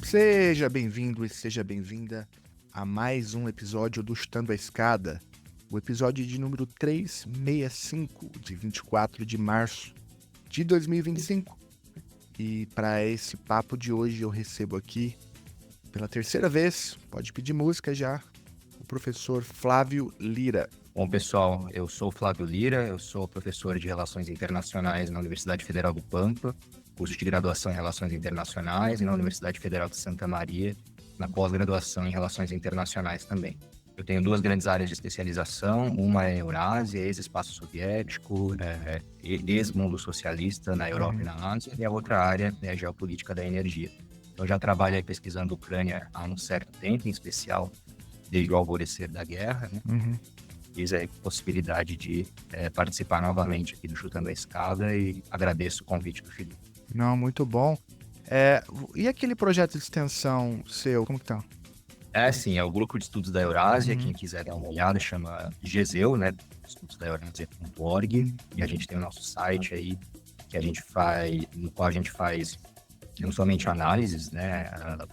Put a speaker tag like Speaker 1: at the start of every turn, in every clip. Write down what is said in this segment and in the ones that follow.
Speaker 1: Seja bem-vindo e seja bem-vinda a mais um episódio do Chutando a Escada, o episódio de número 365, de 24 de março de 2025. E para esse papo de hoje eu recebo aqui, pela terceira vez, pode pedir música já, o professor Flávio Lira.
Speaker 2: Bom, pessoal, eu sou o Flávio Lira, eu sou professor de Relações Internacionais na Universidade Federal do Pampa, curso de graduação em Relações Internacionais, e na Universidade Federal de Santa Maria, na pós-graduação em Relações Internacionais também. Eu tenho duas grandes áreas de especialização, uma é Eurásia, ex-espaço soviético, ex-mundo socialista na Europa e na Ásia, e a outra área é a geopolítica da energia. Eu já trabalho aí pesquisando a Ucrânia há um certo tempo, em especial desde o alvorecer da guerra, né? Fiz a possibilidade de participar novamente aqui do Chutando a Escada e agradeço o convite do Felipe.
Speaker 1: Não, muito bom. E aquele projeto de extensão seu, como que tá?
Speaker 2: Sim, é o Grupo de Estudos da Eurásia, quem quiser dar uma olhada, chama GESEU, né, estudosdaeurasia.org, e a gente tem o nosso site aí, que a gente faz, no qual a gente faz não somente análises, né,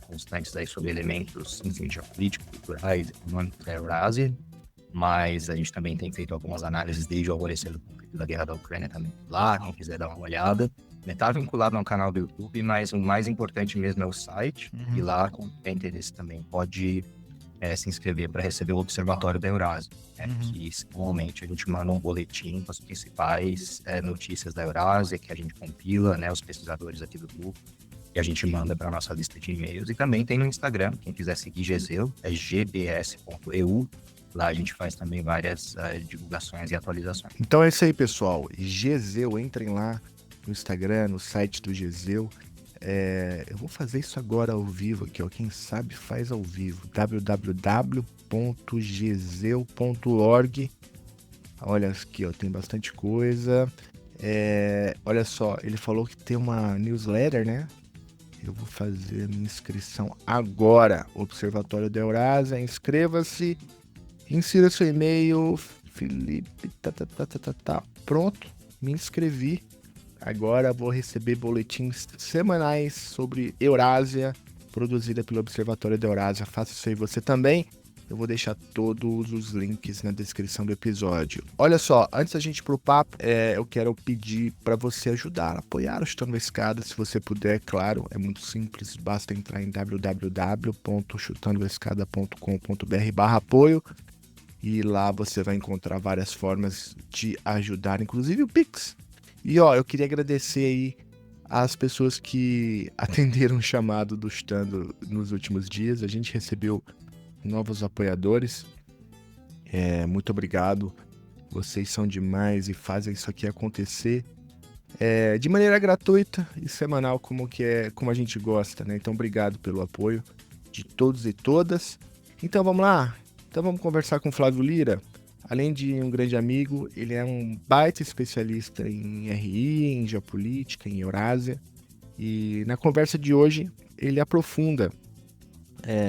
Speaker 2: constantes aí sobre elementos, enfim, geopolíticos, culturais, econômicos da Eurásia, mas a gente também tem feito algumas análises desde o alvorecer do conflito da guerra da Ucrânia também lá, quem quiser dar uma olhada. Está vinculado ao canal do YouTube, mas o mais importante mesmo é o site, e lá, quem tem interesse também, pode se inscrever para receber o Observatório da Eurásia, que normalmente a gente manda um boletim com as principais notícias da Eurásia, que a gente compila, né, os pesquisadores aqui do grupo, e a gente manda para a nossa lista de e-mails. E também tem no Instagram, quem quiser seguir GESEU, é gbs.eu. Lá a gente faz também várias divulgações e atualizações.
Speaker 1: Então é isso aí, pessoal. GESEU, entrem lá no Instagram, no site do GESEU. Eu vou fazer isso agora ao vivo aqui, ó. Quem sabe faz ao vivo. www.geseu.org. Olha aqui, ó, tem bastante coisa. Olha só, ele falou que tem uma newsletter, né? Eu vou fazer a minha inscrição agora. Observatório da Eurásia, inscreva-se. Insira seu e-mail, Felipe, Pronto, me inscrevi. Agora vou receber boletins semanais sobre Eurásia, produzida pelo Observatório da Eurásia. Faça isso aí você também. Eu vou deixar todos os links na descrição do episódio. Olha só, antes da gente ir pro papo, eu quero pedir para você ajudar, apoiar o Chutando a Escada, se você puder, claro, é muito simples, basta entrar em www.chutandoaescada.com.br/apoio. E lá você vai encontrar várias formas de ajudar, inclusive o Pix. E ó, eu queria agradecer aí as pessoas que atenderam o chamado do Chutando nos últimos dias. A gente recebeu novos apoiadores. Muito obrigado. Vocês são demais e fazem isso aqui acontecer de maneira gratuita e semanal, como a gente gosta, né? Então, obrigado pelo apoio de todos e todas. Então, vamos lá. Então vamos conversar com o Flávio Lira. Além de um grande amigo, ele é um baita especialista em RI, em geopolítica, em Eurásia. E na conversa de hoje, ele aprofunda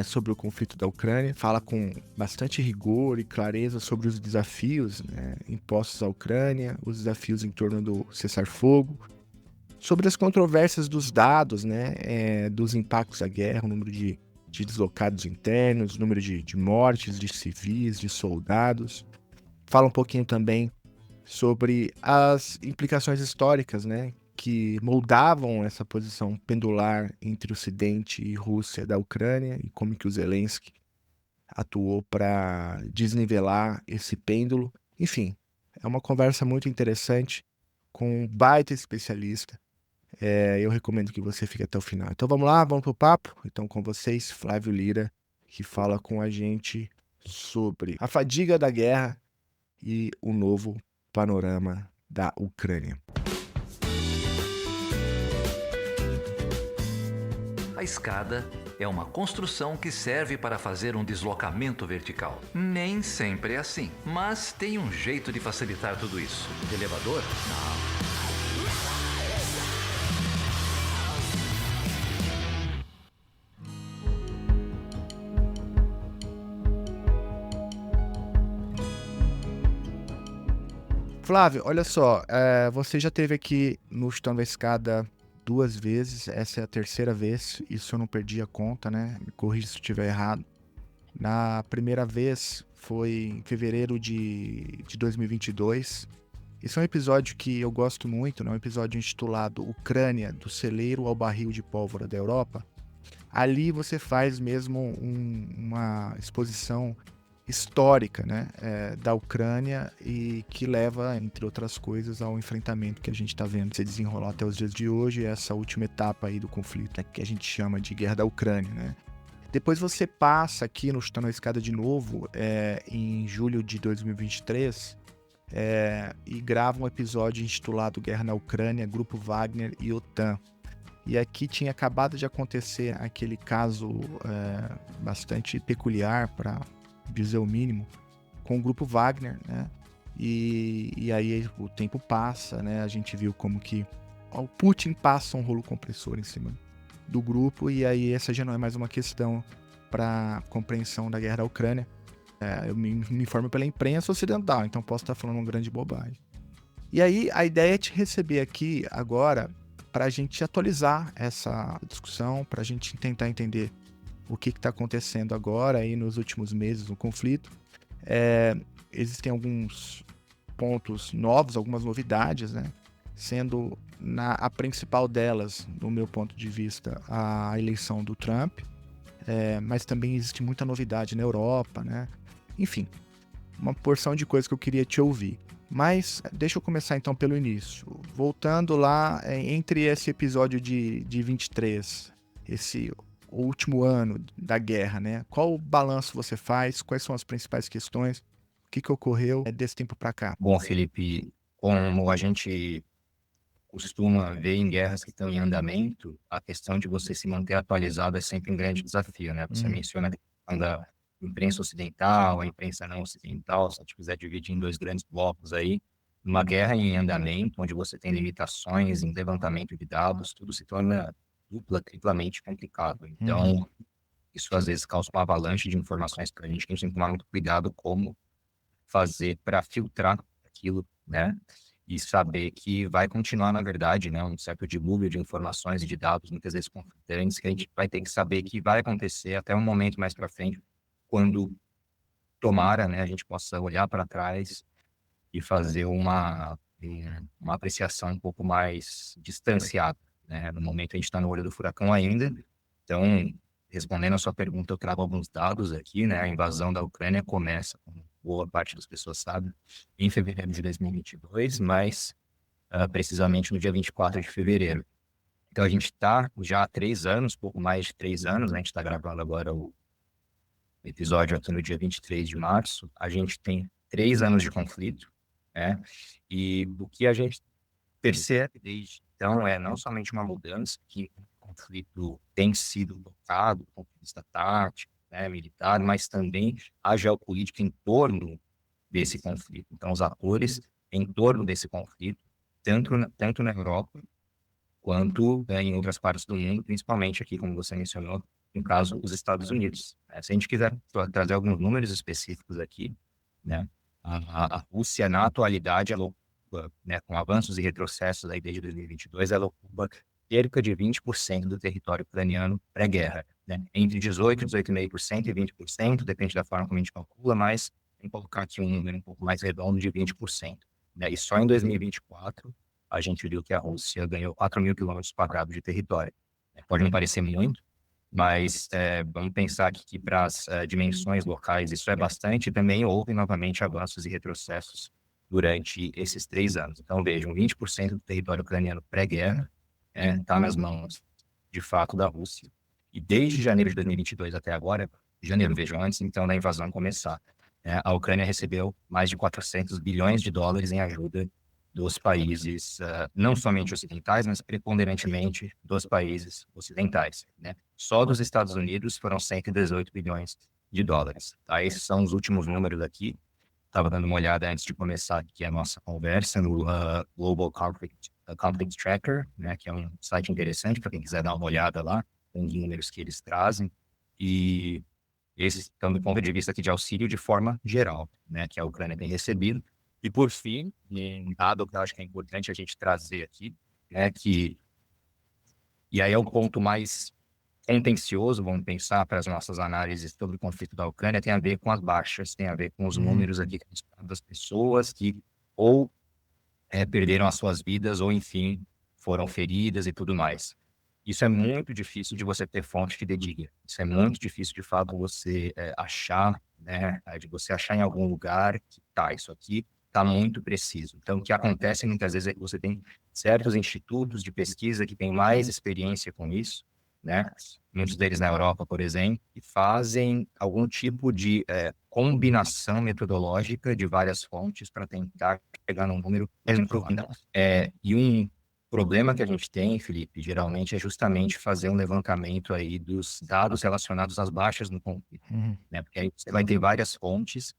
Speaker 1: sobre o conflito da Ucrânia, fala com bastante rigor e clareza sobre os desafios, né, impostos à Ucrânia, os desafios em torno do cessar-fogo, sobre as controvérsias dos dados, né, dos impactos da guerra, o número de deslocados internos, número de mortes, de civis, de soldados. Fala um pouquinho também sobre as implicações históricas, né, que moldavam essa posição pendular entre Ocidente e Rússia da Ucrânia e como que o Zelensky atuou para desnivelar esse pêndulo. Enfim, é uma conversa muito interessante com um baita especialista. Eu recomendo que você fique até o final. Então vamos lá, vamos pro papo. Então com vocês, Flávio Lira, que fala com a gente sobre a fadiga da guerra e o novo panorama da Ucrânia.
Speaker 3: A escada é uma construção que serve para fazer um deslocamento vertical. Nem sempre é assim, mas tem um jeito de facilitar tudo isso. De elevador? Não.
Speaker 1: Flávio, olha só, você já esteve aqui no Chutando a Escada 2 vezes, essa é a terceira vez, isso eu não perdi a conta, né? Me corrija se eu estiver errado. Na primeira vez foi em fevereiro de 2022. Esse é um episódio que eu gosto muito, né? Um episódio intitulado Ucrânia, do celeiro ao barril de pólvora da Europa. Ali você faz mesmo uma exposição histórica, né, da Ucrânia e que leva, entre outras coisas, ao enfrentamento que a gente está vendo se desenrolar até os dias de hoje, essa última etapa aí do conflito, né, que a gente chama de Guerra da Ucrânia, né. Depois você passa aqui no Chutando a Escada de novo, em julho de 2023, e grava um episódio intitulado Guerra na Ucrânia, Grupo Wagner e OTAN. E aqui tinha acabado de acontecer aquele caso bastante peculiar, para dizer o mínimo, com o Grupo Wagner, né? E aí o tempo passa, né? A gente viu como que o Putin passa um rolo compressor em cima do grupo, e aí essa já não é mais uma questão para compreensão da guerra da Ucrânia. Eu me informo pela imprensa ocidental, então posso estar falando uma grande bobagem. E aí a ideia é te receber aqui agora para a gente atualizar essa discussão, para a gente tentar entender o que está acontecendo agora aí nos últimos meses no conflito. Existem alguns pontos novos, algumas novidades, né? Sendo a principal delas, no meu ponto de vista, a eleição do Trump, mas também existe muita novidade na Europa, né? Enfim, uma porção de coisas que eu queria te ouvir. Mas deixa eu começar então pelo início. Voltando lá, entre esse episódio de 23, esse último ano da guerra, né? Qual o balanço você faz? Quais são as principais questões? O que ocorreu desse tempo para cá?
Speaker 2: Bom, Felipe, como a gente costuma ver em guerras que estão em andamento, a questão de você se manter atualizado é sempre um grande desafio, né? Você menciona a questão da imprensa ocidental, a imprensa não ocidental, se a gente quiser dividir em 2 grandes blocos aí, uma guerra em andamento, onde você tem limitações em levantamento de dados, tudo se torna triplamente complicado. Então, isso às vezes causa uma avalanche de informações para a gente tem que tomar muito cuidado como fazer para filtrar aquilo, né? E saber que vai continuar, na verdade, né, um certo dilúvio de informações e de dados, muitas vezes conflitantes, que a gente vai ter que saber que vai acontecer até um momento mais para frente, quando tomara, né, a gente possa olhar para trás e fazer uma apreciação um pouco mais distanciada, né? No momento a gente está no olho do furacão ainda, então, respondendo a sua pergunta, eu trago alguns dados aqui, né? A invasão da Ucrânia começa, como boa parte das pessoas sabe, em fevereiro de 2022, mas precisamente no dia 24 de fevereiro. Então, a gente está já há 3 anos, pouco mais de 3 anos, né? A gente está gravando agora o episódio aqui no dia 23 de março, a gente tem 3 anos de conflito, né? E o que a gente percebe desde então é não somente uma mudança, que o conflito tem sido tocado do ponto de vista tático, né, militar, mas também a geopolítica em torno desse conflito. Então, os atores em torno desse conflito, tanto na Europa, quanto em outras partes do mundo, principalmente aqui, como você mencionou, no caso, os Estados Unidos. Se a gente quiser trazer alguns números específicos aqui, né, a Rússia, na atualidade, ela ocupa, né, com avanços e retrocessos aí desde 2022, ela ocupa cerca de 20% do território ucraniano pré-guerra, né? Entre 18%, 18,5% e 20%, depende da forma como a gente calcula, mas vamos colocar aqui um número um pouco mais redondo de 20%. Né? E só em 2024, a gente viu que a Rússia ganhou 4.000 quilômetros quadrados de território. Pode não parecer muito, mas vamos pensar que para as dimensões locais isso é bastante, e também houve novamente avanços e retrocessos durante esses 3 anos. Então vejam, 20% do território ucraniano pré-guerra está nas mãos, de fato, da Rússia. E desde janeiro de 2022 até agora, janeiro, vejam, antes então da invasão começar, a Ucrânia recebeu mais de 400 bilhões de dólares em ajuda dos países, não somente ocidentais, mas preponderantemente dos países ocidentais, né? Só dos Estados Unidos foram 118 bilhões de dólares. Tá? Esses são os últimos números aqui. Estava dando uma olhada antes de começar aqui a nossa conversa no Global Conflict Tracker, né, que é um site interessante para quem quiser dar uma olhada lá, tem os números que eles trazem. E esses estão do ponto de vista aqui de auxílio de forma geral, né, que a Ucrânia tem recebido. E por fim, um dado que eu acho que é importante a gente trazer aqui, é que E aí é o ponto mais tendencioso, vamos pensar, para as nossas análises sobre o conflito da Ucrânia, tem a ver com as baixas, tem a ver com os números aqui das pessoas que ou perderam as suas vidas, ou enfim, foram feridas e tudo mais. Isso é muito difícil de você ter fonte que dê diga. Isso é muito difícil, de fato, você achar, né? De você achar em algum lugar que isso aqui está muito preciso. Então, o que acontece muitas vezes é que você tem certos institutos de pesquisa que têm mais experiência com isso, né? Muitos deles na Europa, por exemplo, que fazem algum tipo de combinação metodológica de várias fontes para tentar chegar num número mesmo provável. E um problema que a gente tem, Felipe, geralmente é justamente fazer um levantamento aí dos dados relacionados às baixas no conflito, né? Porque aí você vai ter várias fontes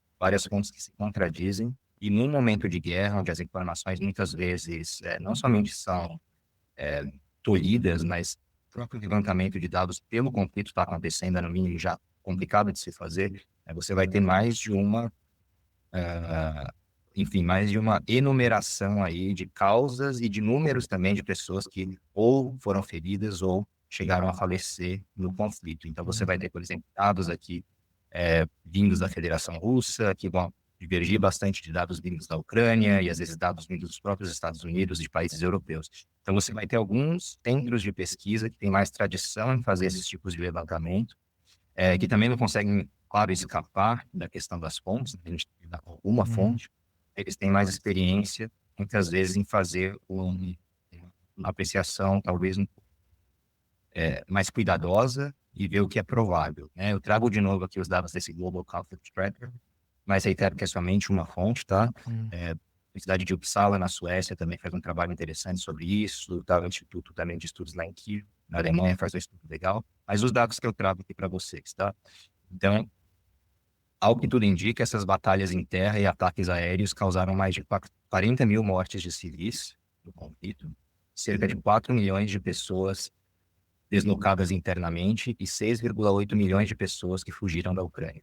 Speaker 2: que se contradizem, e num momento de guerra, onde as informações muitas vezes não somente são tolhidas, mas o próprio levantamento de dados pelo conflito está acontecendo, no mínimo já complicado de se fazer, você vai ter mais de uma mais de uma enumeração aí de causas e de números também de pessoas que ou foram feridas ou chegaram a falecer no conflito. Então, você vai ter, por exemplo, dados aqui vindos da Federação Russa, que vão divergir bastante de dados vindos da Ucrânia e, às vezes, dados vindos dos próprios Estados Unidos e de países europeus. Então, você vai ter alguns centros de pesquisa que têm mais tradição em fazer esses tipos de levantamento, que também não conseguem, claro, escapar da questão das fontes, né? A gente tem uma fonte, eles têm mais experiência, muitas vezes, em fazer uma apreciação, talvez, mais cuidadosa e ver o que é provável, né? Eu trago de novo aqui os dados desse Global Conflict Tracker, mas reitero que é somente uma fonte, tá? A Universidade de Uppsala, na Suécia, também faz um trabalho interessante sobre isso, tá? O Instituto também de Estudos lá em Kiev, na Alemanha, faz um estudo legal, mas os dados que eu trago aqui para vocês, tá? Então, ao que tudo indica, essas batalhas em terra e ataques aéreos causaram mais de 40 mil mortes de civis no conflito, cerca de 4 milhões de pessoas deslocadas internamente e 6,8 milhões de pessoas que fugiram da Ucrânia.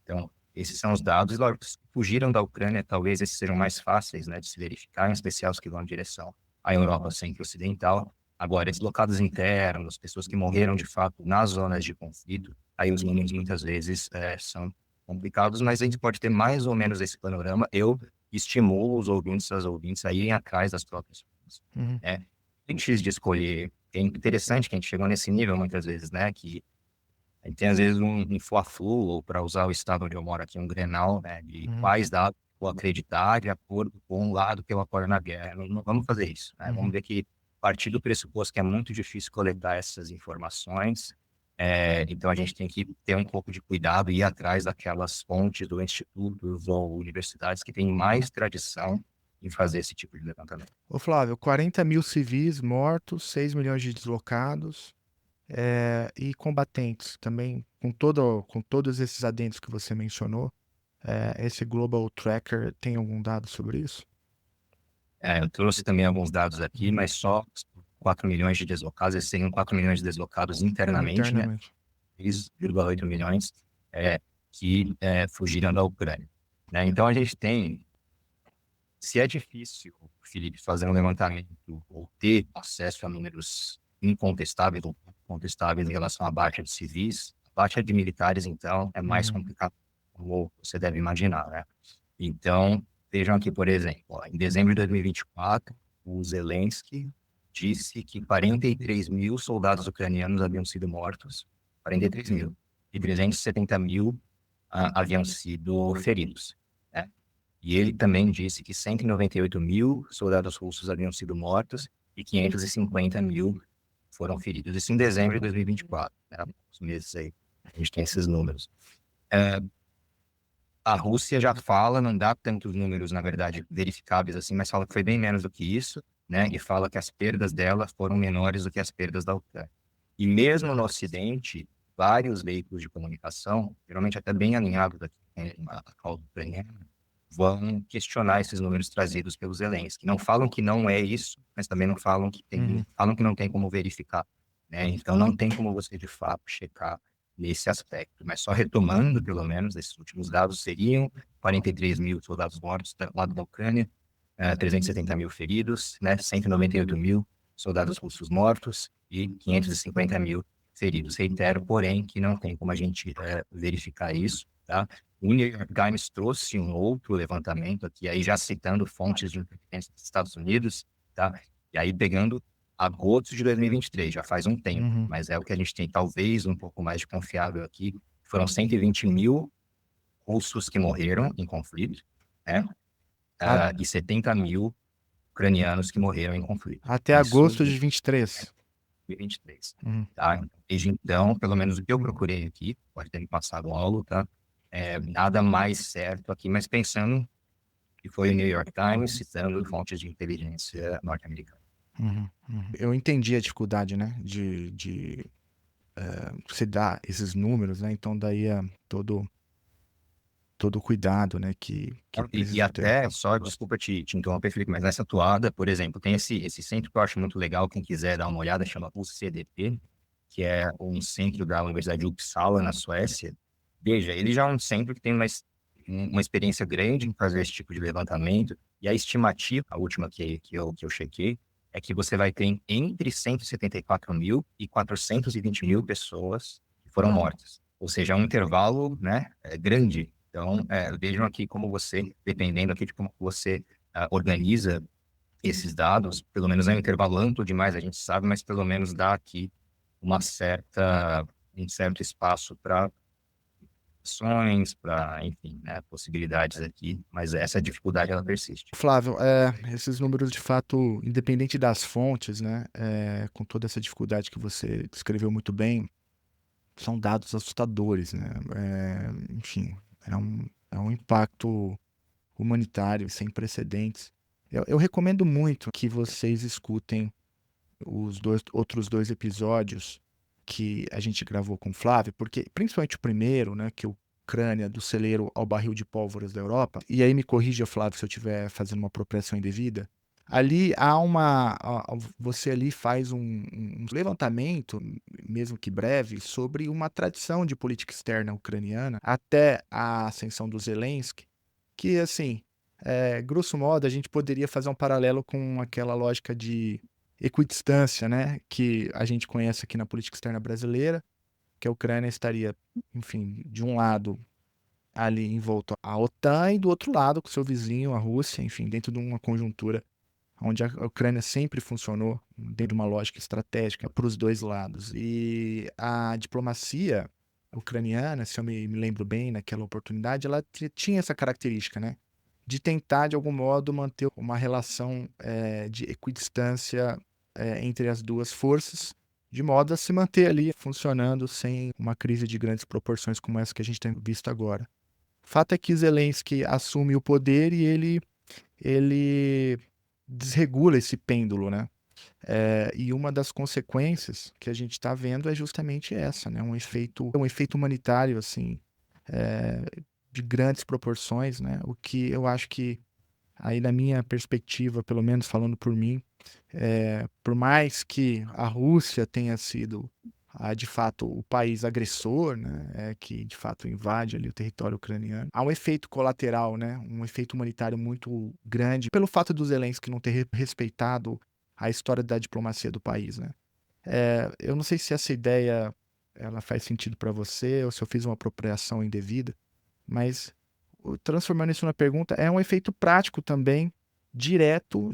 Speaker 2: Então, esses são os dados. Lógico, os que fugiram da Ucrânia, talvez esses sejam mais fáceis, né, de se verificar, em especial os que vão em direção à Europa Centro-Ocidental. Agora, deslocados internos, pessoas que morreram de fato nas zonas de conflito, aí os números muitas vezes são complicados, mas a gente pode ter mais ou menos esse panorama. Eu estimulo os ouvintes, as ouvintes a irem atrás das próprias fontes. Antes de escolher, é interessante que a gente chegou nesse nível muitas vezes, né, que a gente tem às vezes um fla-flu, ou para usar o estado onde eu moro aqui, um Grenal, né, de quais dados vou acreditar de acordo com o lado que eu apoio na guerra. Não vamos fazer isso, né? Vamos ver que, a partir do pressuposto que é muito difícil coletar essas informações, então a gente tem que ter um pouco de cuidado e ir atrás daquelas fontes ou institutos ou universidades que têm mais tradição em fazer esse tipo de levantamento.
Speaker 1: Ô Flávio, 40 mil civis mortos, 6 milhões de deslocados e combatentes também, com todos esses adendos que você mencionou. Esse Global Tracker tem algum dado sobre isso?
Speaker 2: Eu trouxe também alguns dados aqui, mas só 4 milhões de deslocados, esses seriam 4 milhões de deslocados internamente, né? 3,8 milhões que fugiram da Ucrânia, né? Então a gente tem, se é difícil, Felipe, fazer um levantamento ou ter acesso a números incontestáveis ou contestáveis em relação à baixa de civis, a baixa de militares, então, é mais complicado, como você deve imaginar, né? Então, vejam aqui, por exemplo, em dezembro de 2024, o Zelensky disse que 43 mil soldados ucranianos haviam sido mortos, 43 mil, e 370 mil haviam sido feridos, né? E ele também disse que 198 mil soldados russos haviam sido mortos e 550 mil foram feridos. Isso em dezembro de 2024, né? Os meses aí, a gente tem esses números. A Rússia já fala, não dá tantos números, na verdade, verificáveis assim, mas fala que foi bem menos do que isso, né? E fala que as perdas dela foram menores do que as perdas da Ucrânia. E mesmo no Ocidente, vários veículos de comunicação, geralmente até bem alinhados aqui com a causa ucraniana, vão questionar esses números trazidos pelos Zelensky. Não falam que não é isso, mas também não falam que tem, falam que não tem como verificar, né? Então não tem como você de fato checar nesse aspecto, mas só retomando, pelo menos, esses últimos dados seriam 43 mil soldados mortos do lado da Ucrânia, 370 mil feridos, né? 198 mil soldados russos mortos e 550 mil feridos. Reitero, porém, que não tem como a gente verificar isso, tá? O New York Times trouxe um outro levantamento aqui, aí já citando fontes de inteligência dos Estados Unidos, tá? E aí pegando agosto de 2023, já faz um tempo,
Speaker 1: Uhum.
Speaker 2: mas é o que a gente tem talvez um pouco mais de confiável aqui. Foram 120 mil russos que morreram em conflito, né?
Speaker 1: A-
Speaker 2: E 70 mil ucranianos que morreram em conflito.
Speaker 1: Até
Speaker 2: Isso
Speaker 1: agosto de 23.
Speaker 2: 2023,
Speaker 1: Uhum.
Speaker 2: tá? Desde então, pelo menos o que eu procurei aqui, pode ter me passado algo, tá? Nada mais certo aqui, mas pensando que foi o New York Times citando fontes de inteligência norte-americana.
Speaker 1: Uhum. Uhum. Eu entendi a dificuldade, né, de você dar esses números, né, então daí é todo o cuidado, né, que
Speaker 2: E
Speaker 1: precisa ter.
Speaker 2: até, só, desculpa te interromper, Felipe, mas nessa toada, por exemplo, tem esse centro que eu acho muito legal, quem quiser dar uma olhada, chama o CDP, que é um centro da Universidade de Uppsala, na Suécia. Veja, ele já é um centro que tem uma experiência grande em fazer esse tipo de levantamento, e a estimativa, a última que eu chequei, é que você vai ter entre 174 mil e 420 mil pessoas que foram mortas. Ou seja, é um intervalo, né, grande. Então, vejam aqui como você, dependendo aqui de como você organiza esses dados, pelo menos é um intervalo amplo demais, a gente sabe, mas pelo menos dá aqui um certo espaço para ações, para, enfim, né, possibilidades aqui, mas essa dificuldade ela persiste.
Speaker 1: Flávio, esses números de fato, independente das fontes, né, com toda essa dificuldade que você descreveu muito bem, são dados assustadores, né? Enfim, é um impacto humanitário sem precedentes. Eu recomendo muito que vocês escutem os outros dois episódios que a gente gravou com o Flávio, porque principalmente o primeiro, né, que é o Ucrânia do celeiro ao barril de pólvoras da Europa, e aí me corrija, Flávio, se eu estiver fazendo uma apropriação indevida. Ali há você ali faz um levantamento, mesmo que breve, sobre uma tradição de política externa ucraniana até a ascensão do Zelensky, que assim, grosso modo, a gente poderia fazer um paralelo com aquela lógica de equidistância, né, que a gente conhece aqui na política externa brasileira, que a Ucrânia estaria, enfim, de um lado ali envolto à OTAN e do outro lado com seu vizinho, a Rússia, enfim, dentro de uma conjuntura onde a Ucrânia sempre funcionou dentro de uma lógica estratégica para os dois lados. E a diplomacia ucraniana, se eu me lembro bem naquela oportunidade, ela tinha essa característica, né? De tentar, de algum modo, manter uma relação de equidistância entre as duas forças, de modo a se manter ali funcionando sem uma crise de grandes proporções como essa que a gente tem visto agora. O fato é que Zelensky assume o poder e ele desregula esse pêndulo, né? E uma das consequências que a gente está vendo é justamente essa, né? Um efeito humanitário, assim, é, de grandes proporções, né? O que eu acho que, aí na minha perspectiva, pelo menos falando por mim, por mais que a Rússia tenha sido, de fato, o país agressor, né? Que de fato invade ali o território ucraniano, há um efeito colateral, né? Um efeito humanitário muito grande pelo fato do Zelensky não ter respeitado a história da diplomacia do país, né? Eu não sei se essa ideia ela faz sentido para você ou se eu fiz uma apropriação indevida, mas transformando isso na pergunta, é um efeito prático também, direto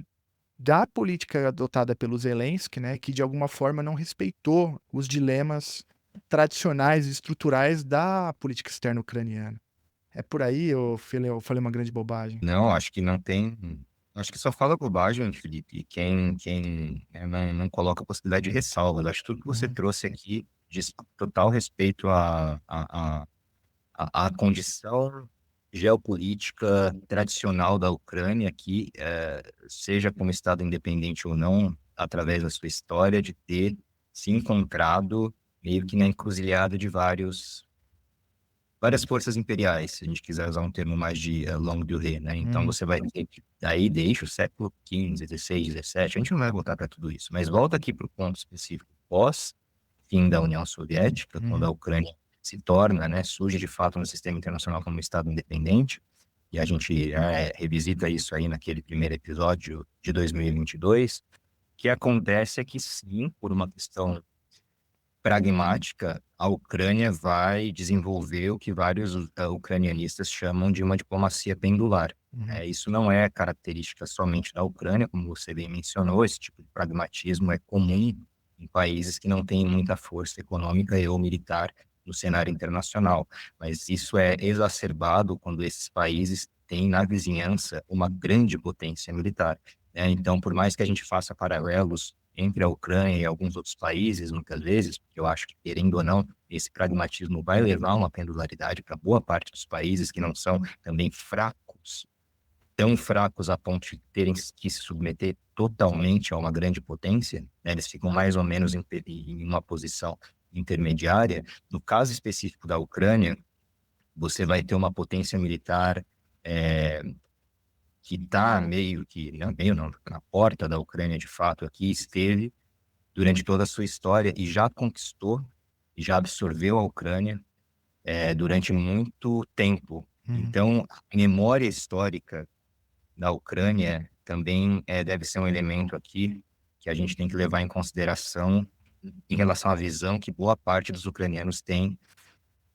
Speaker 1: da política adotada pelo Zelensky, né, que de alguma forma não respeitou os dilemas tradicionais e estruturais da política externa ucraniana. É por aí, eu falei uma grande bobagem.
Speaker 2: Não, acho que não tem. Acho que só fala bobagem, Felipe. E quem não coloca a possibilidade de ressalva. Eu acho que tudo que você
Speaker 1: Uhum.
Speaker 2: trouxe aqui diz total respeito à condição geopolítica tradicional da Ucrânia, que, seja como Estado independente ou não, através da sua história, de ter se encontrado meio que na encruzilhada de várias forças imperiais, se a gente quiser usar um termo mais de longue durée, né? Então
Speaker 1: Uhum.
Speaker 2: você vai ter que, aí deixa o século XV, XVI, XVII, a gente não vai voltar para tudo isso, mas volta aqui para o ponto específico pós-fim da União Soviética, quando a
Speaker 1: Uhum.
Speaker 2: Ucrânia se torna, né, surge de fato no sistema internacional como um Estado independente, e a gente revisita isso aí naquele primeiro episódio de 2022, que acontece é que sim, por uma questão pragmática, a Ucrânia vai desenvolver o que vários ucranianistas chamam de uma diplomacia pendular. Isso não é característica somente da Ucrânia, como você bem mencionou, esse tipo de pragmatismo é comum em países que não têm muita força econômica e ou militar no cenário internacional, mas isso é exacerbado quando esses países têm na vizinhança uma grande potência militar, né? Então, por mais que a gente faça paralelos entre a Ucrânia e alguns outros países, muitas vezes, porque eu acho que, querendo ou não, esse pragmatismo vai levar uma pendularidade para boa parte dos países que não são também fracos, tão fracos a ponto de terem que se submeter totalmente a uma grande potência, né? Eles ficam mais ou menos em uma posição intermediária. No caso específico da Ucrânia, você vai ter uma potência militar eh, que está meio que, não, meio não, na porta da Ucrânia de fato aqui, esteve durante toda a sua história e já conquistou, e já absorveu a Ucrânia durante muito tempo.
Speaker 1: Uhum.
Speaker 2: Então, a memória histórica da Ucrânia também deve ser um elemento aqui que a gente tem que levar em consideração em relação à visão que boa parte dos ucranianos tem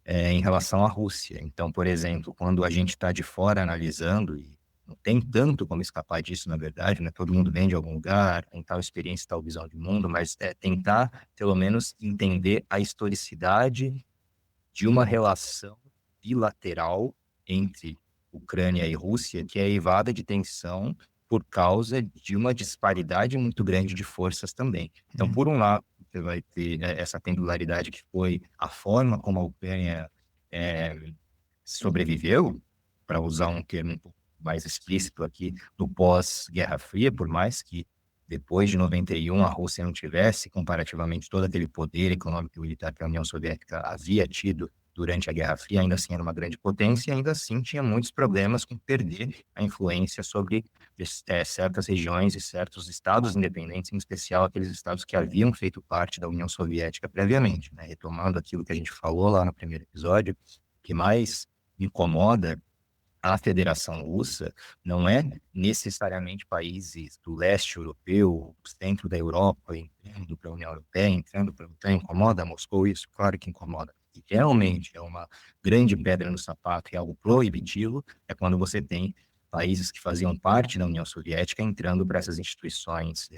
Speaker 2: em relação à Rússia. Então, por exemplo, quando a gente está de fora analisando, e não tem tanto como escapar disso, na verdade, né? Todo mundo vem de algum lugar, tem tal experiência, tal visão de mundo, mas tentar, pelo menos, entender a historicidade de uma relação bilateral entre Ucrânia e Rússia, que é evada de tensão por causa de uma disparidade muito grande de forças também. Então,
Speaker 1: Uhum.
Speaker 2: por um lado, você vai ter essa pendularidade que foi a forma como a Ucrânia sobreviveu, para usar um termo um pouco mais explícito aqui, no pós-Guerra Fria, por mais que depois de 91 a Rússia não tivesse comparativamente todo aquele poder econômico e militar que a União Soviética havia tido durante a Guerra Fria, ainda assim era uma grande potência e ainda assim tinha muitos problemas com perder a influência sobre certas regiões e certos estados independentes, em especial aqueles estados que haviam feito parte da União Soviética previamente, né? Retomando aquilo que a gente falou lá no primeiro episódio, que mais incomoda a Federação Russa não é necessariamente países do leste europeu, centro da Europa, entrando para a União Europeia, entrando para a OTAN, incomoda Moscou isso? Claro que incomoda. E realmente é uma grande pedra no sapato e algo proibitivo, é quando você tem países que faziam parte da União Soviética entrando para essas instituições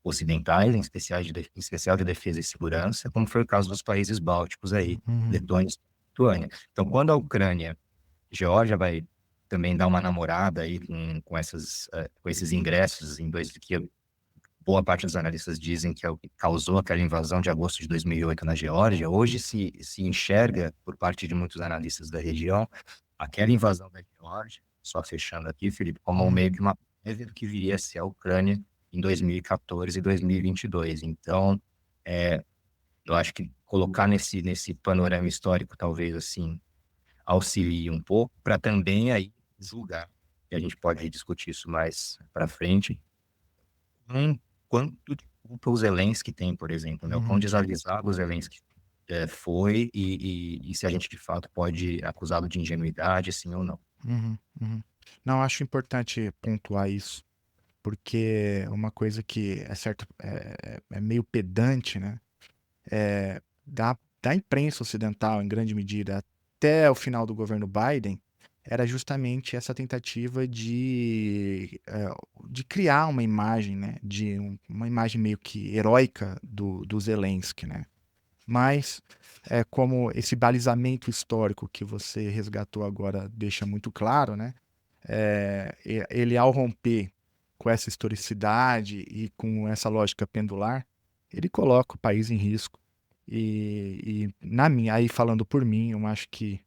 Speaker 2: ocidentais, em especial de defesa e segurança, como foi o caso dos países bálticos aí,
Speaker 1: Uhum.
Speaker 2: Letônia e Lituânia. Então, quando a Ucrânia Geórgia vai também dar uma namorada aí com esses ingressos em dois, que boa parte dos analistas dizem que é o que causou aquela invasão de agosto de 2008 na Geórgia. Hoje se enxerga, por parte de muitos analistas da região, aquela invasão da Geórgia, só fechando aqui, Felipe, como
Speaker 1: Uhum.
Speaker 2: meio que uma prévia do que viria a ser a Ucrânia em 2014 e 2022. Então, eu acho que colocar nesse panorama histórico, talvez assim, auxilie um pouco para também aí julgar, e a gente pode discutir isso mais para frente, quanto de culpa o Zelensky tem, por exemplo, né? O quão
Speaker 1: Uhum.
Speaker 2: desavisado o Zelensky foi e se a gente de fato pode acusá-lo de ingenuidade, sim ou não.
Speaker 1: Uhum. Uhum. Não, acho importante pontuar isso, porque uma coisa que é certo, é meio pedante, né? Da imprensa ocidental, em grande medida, até o final do governo Biden, era justamente essa tentativa de criar uma imagem, né? Uma imagem meio que heróica do Zelensky, né? Mas, como esse balizamento histórico que você resgatou agora deixa muito claro, né? Ele, ao romper com essa historicidade e com essa lógica pendular, ele coloca o país em risco. Aí falando por mim, eu acho que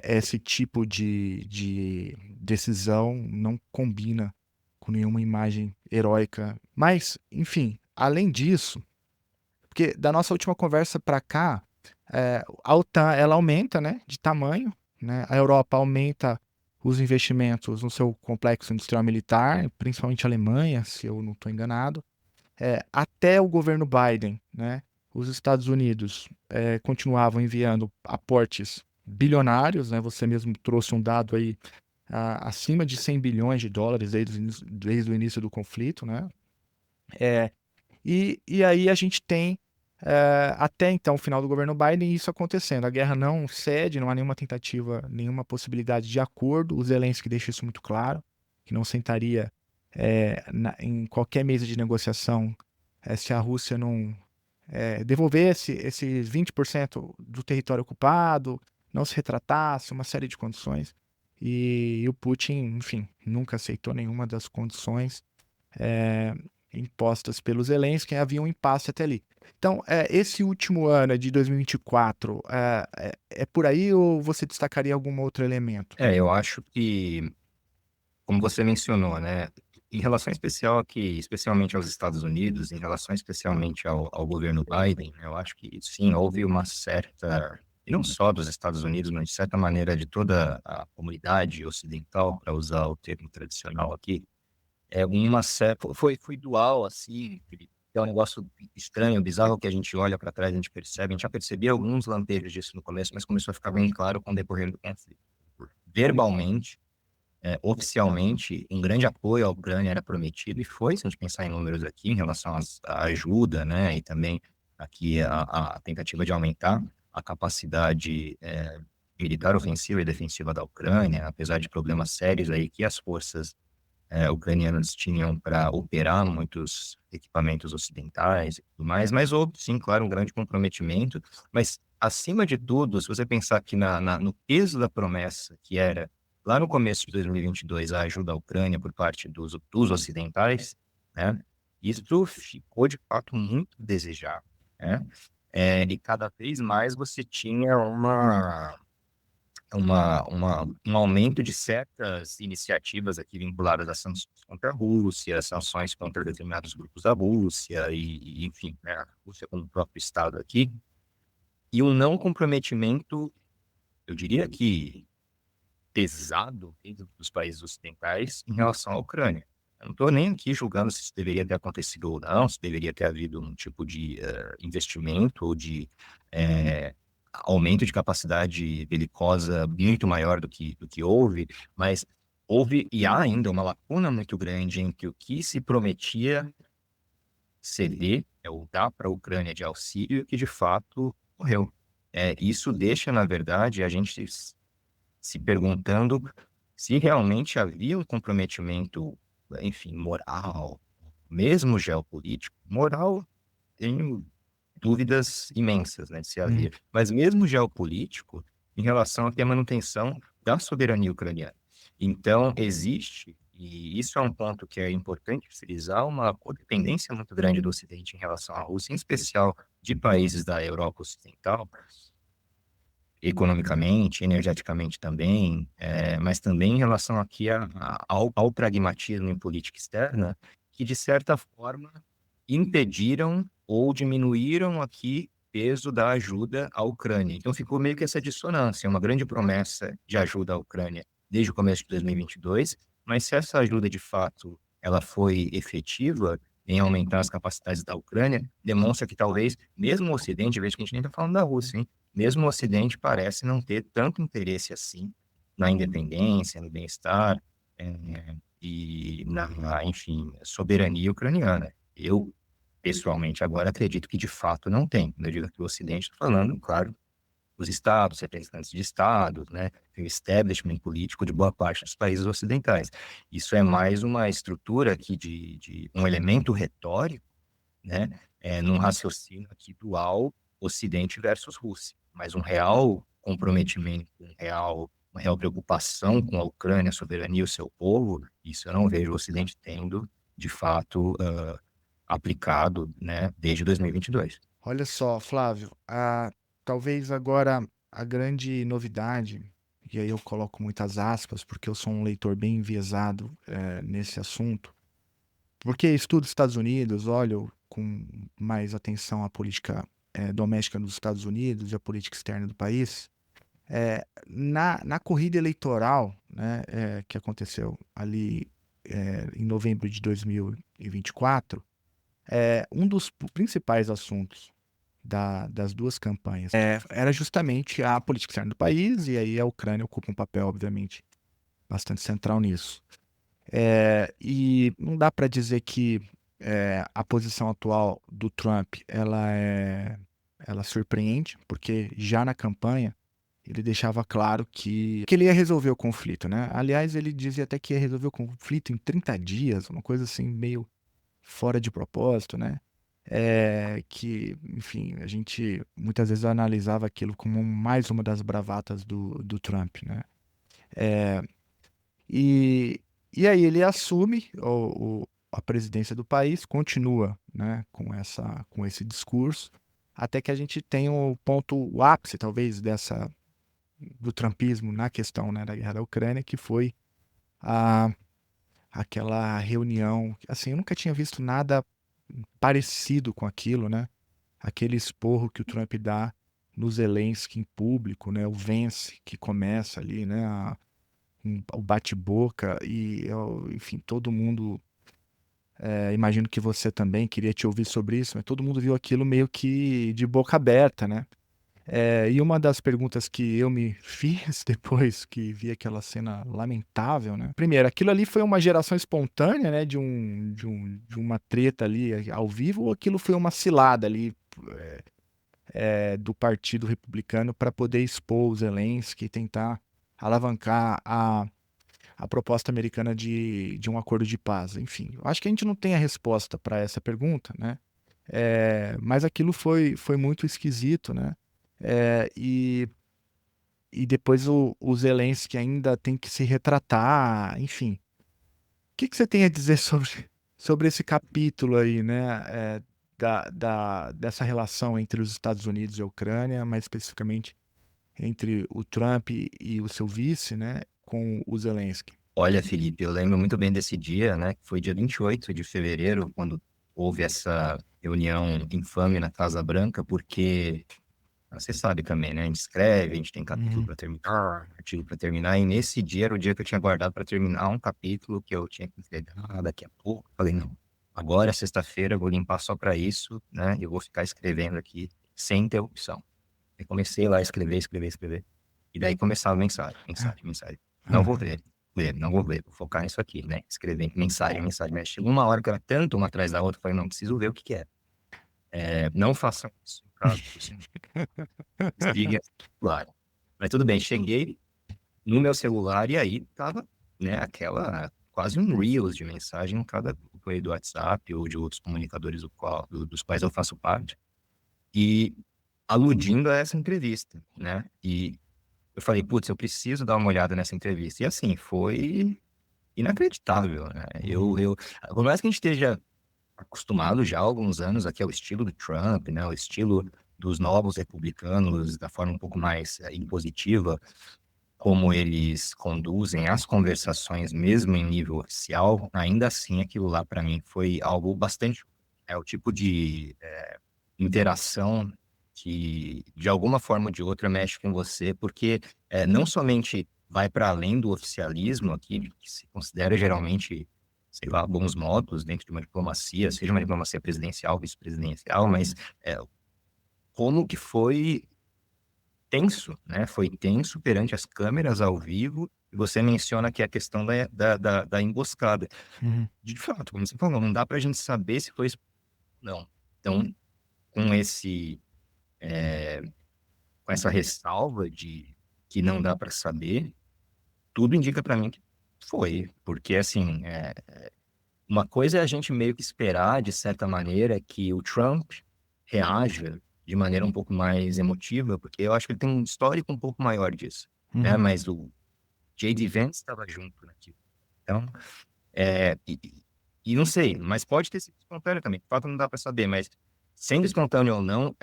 Speaker 1: esse tipo de decisão não combina com nenhuma imagem heróica. Mas, enfim, além disso, porque da nossa última conversa para cá, a OTAN ela aumenta, né, de tamanho, né? A Europa aumenta os investimentos no seu complexo industrial militar, principalmente a Alemanha, se eu não estou enganado. Até o governo Biden, né, os Estados Unidos continuavam enviando aportes bilionários, né? Você mesmo trouxe um dado aí acima de 100 bilhões de dólares desde o início do conflito, né? E aí a gente tem, até então, o final do governo Biden, isso acontecendo. A guerra não cede, não há nenhuma tentativa, nenhuma possibilidade de acordo. O Zelensky deixa isso muito claro, que não sentaria em qualquer mesa de negociação se a Rússia não devolvesse esses 20% do território ocupado, não se retratasse, uma série de condições. E o Putin, enfim, nunca aceitou nenhuma das condições é, impostas pelo Zelensky, havia um impasse até ali. Então, esse último ano de 2024, é por aí ou você destacaria algum outro elemento?
Speaker 2: Eu acho que, como você mencionou, né, em relação especial aqui, especialmente aos Estados Unidos, em relação especialmente ao governo Biden, eu acho que sim, houve uma certa, e não só dos Estados Unidos, mas de certa maneira de toda a comunidade ocidental, para usar o termo tradicional aqui, uma certa, foi dual, assim, é um negócio estranho, bizarro, que a gente olha para trás, a gente percebe, a gente já percebia alguns lampejos disso no começo, mas começou a ficar bem claro com o decorrer do conflito. Verbalmente, oficialmente, um grande apoio à Ucrânia era prometido, e foi, se a gente pensar em números aqui, em relação à ajuda, né, e também aqui a tentativa de aumentar a capacidade militar ofensiva e defensiva da Ucrânia, apesar de problemas sérios aí que as forças ucranianas tinham para operar muitos equipamentos ocidentais e tudo mais, mas houve, sim, claro, um grande comprometimento, mas, acima de tudo, se você pensar aqui no peso da promessa, que era lá no começo de 2022, a ajuda à Ucrânia por parte dos ocidentais, né? Isso ficou de fato muito desejável, né? E cada vez mais você tinha um aumento de certas iniciativas aqui vinculadas a sanções contra a Rússia, sanções contra determinados grupos da Rússia, enfim, né, a Rússia como o próprio Estado aqui, e um não comprometimento, eu diria que pesado dentro dos países ocidentais em relação à Ucrânia. Eu não estou nem aqui julgando se isso deveria ter acontecido ou não, se deveria ter havido um tipo de investimento ou de aumento de capacidade belicosa muito maior do que houve, mas houve e há ainda uma lacuna muito grande entre o que se prometia ceder, ou dar para a Ucrânia de auxílio, e o que de fato morreu. Isso deixa, na verdade, a gente se perguntando se realmente havia um comprometimento, enfim, moral, mesmo geopolítico. Moral, tenho dúvidas imensas, né, de se havia, mas mesmo geopolítico, em relação à manutenção da soberania ucraniana. Então, existe, e isso é um ponto que é importante frisar, uma codependência muito grande do Ocidente em relação à Rússia, em especial de países da Europa Ocidental, economicamente, energeticamente também, mas também em relação aqui ao pragmatismo em política externa, que de certa forma impediram ou diminuíram aqui o peso da ajuda à Ucrânia. Então ficou meio que essa dissonância, uma grande promessa de ajuda à Ucrânia desde o começo de 2022, mas se essa ajuda de fato ela foi efetiva em aumentar as capacidades da Ucrânia, demonstra que talvez, mesmo o Ocidente, veja que a gente nem está falando da Rússia, hein? Mesmo o Ocidente parece não ter tanto interesse assim na independência, no bem-estar e enfim, soberania ucraniana. Eu, pessoalmente, agora acredito que de fato não tem. Quando eu digo que o Ocidente, estou falando, claro, os estados, representantes de estados, né, o establishment político de boa parte dos países ocidentais. Isso é mais uma estrutura aqui de um elemento retórico, né, num raciocínio aqui dual Ocidente versus Rússia, mas um real comprometimento, uma real preocupação com a Ucrânia, a soberania e o seu povo, isso eu não vejo o Ocidente tendo, de fato, aplicado, né, desde 2022.
Speaker 1: Olha só, Flávio, talvez agora a grande novidade, e aí eu coloco muitas aspas, porque eu sou um leitor bem enviesado nesse assunto, porque estudo os Estados Unidos, olho com mais atenção à política doméstica dos Estados Unidos e à política externa do país. Na corrida eleitoral, né, que aconteceu ali em novembro de 2024, um dos principais assuntos das duas campanhas era justamente a política externa do país, e aí a Ucrânia ocupa um papel, obviamente, bastante central nisso. E não dá para dizer que a posição atual do Trump, ela surpreende, porque já na campanha ele deixava claro que ele ia resolver o conflito, né? Aliás, ele dizia até que ia resolver o conflito em 30 dias, uma coisa assim meio fora de propósito, né? Que, enfim, a gente muitas vezes analisava aquilo como mais uma das bravatas do Trump, né? É, e, e aí ele assume a presidência do país, continua, né, com esse discurso, até que a gente tem o ápice, talvez, do trumpismo na questão, né, da guerra da Ucrânia, que foi a, aquela reunião. Assim, eu nunca tinha visto nada parecido com aquilo, né? Aquele esporro que o Trump dá no Zelensky em público, né? O vence que começa ali, né? O bate-boca enfim, todo mundo, imagino que você também queria te ouvir sobre isso, mas todo mundo viu aquilo meio que de boca aberta, né? E uma das perguntas que eu me fiz depois que vi aquela cena lamentável, né? Primeiro, aquilo ali foi uma geração espontânea, né? De uma treta ali ao vivo, ou aquilo foi uma cilada ali do Partido Republicano para poder expor o Zelensky e tentar alavancar a proposta americana de um acordo de paz? Enfim, eu acho que a gente não tem a resposta para essa pergunta, né? Mas aquilo foi muito esquisito, né? É, e, e depois o Zelensky ainda tem que se retratar, enfim. O que você tem a dizer sobre esse capítulo aí, né? Dessa relação entre os Estados Unidos e a Ucrânia, mais especificamente entre o Trump e o seu vice, né? Com o Zelensky.
Speaker 2: Olha, Felipe, eu lembro muito bem desse dia, né? Que foi dia 28 de fevereiro, quando houve essa reunião infame na Casa Branca, porque você sabe também, né? A gente escreve, a gente tem capítulo
Speaker 1: Uhum.
Speaker 2: para terminar, artigo para terminar, e nesse dia era o dia que eu tinha guardado para terminar um capítulo que eu tinha que entregar daqui a pouco. Falei, não, agora é sexta-feira, eu vou limpar só para isso, né? E eu vou ficar escrevendo aqui sem interrupção. Aí comecei lá a escrever, escrever, escrever. E daí começava mensagem, mensagem, mensagem. Não vou ler, não vou ler, vou focar nisso aqui, né? Escrever mensagem, mensagem. Mas chegou uma hora que era tanto uma atrás da outra, eu falei, não, preciso ver o que que é. Não façam isso, caso você desligue, claro. Mas tudo bem, cheguei no meu celular e aí tava, né, aquela, quase um Reels de mensagem em cada grupo aí do WhatsApp ou de outros comunicadores dos quais eu faço parte, e aludindo a essa entrevista, né? E eu falei, putz, eu preciso dar uma olhada nessa entrevista. E assim, foi inacreditável, né? Por mais que a gente esteja acostumado já há alguns anos aqui ao estilo do Trump, né? O estilo dos novos republicanos, da forma um pouco mais impositiva, como eles conduzem as conversações, mesmo em nível oficial, ainda assim, aquilo lá para mim foi algo bastante. É o tipo de interação que, de alguma forma ou de outra, mexe com você, porque não somente vai para além do oficialismo aqui, que se considera geralmente, sei lá, bons modos dentro de uma diplomacia, seja uma diplomacia presidencial, vice-presidencial, mas é, como que foi tenso, né? Foi tenso perante as câmeras ao vivo. E você menciona que a questão da emboscada.
Speaker 1: Uhum.
Speaker 2: De fato, como você falou, não dá para a gente saber se foi isso ou não. Então, com esse com essa ressalva de que não dá para saber, tudo indica para mim que foi, porque assim, uma coisa é a gente meio que esperar, de certa maneira, que o Trump reaja de maneira um pouco mais emotiva, porque eu acho que ele tem um histórico um pouco maior disso, né?
Speaker 1: Uhum.
Speaker 2: Mas o J.D. Vance estava junto naquilo. Então, é, e, e não sei, mas pode ter sido espontâneo também. De fato, não dá para saber, mas sendo espontâneo ou não,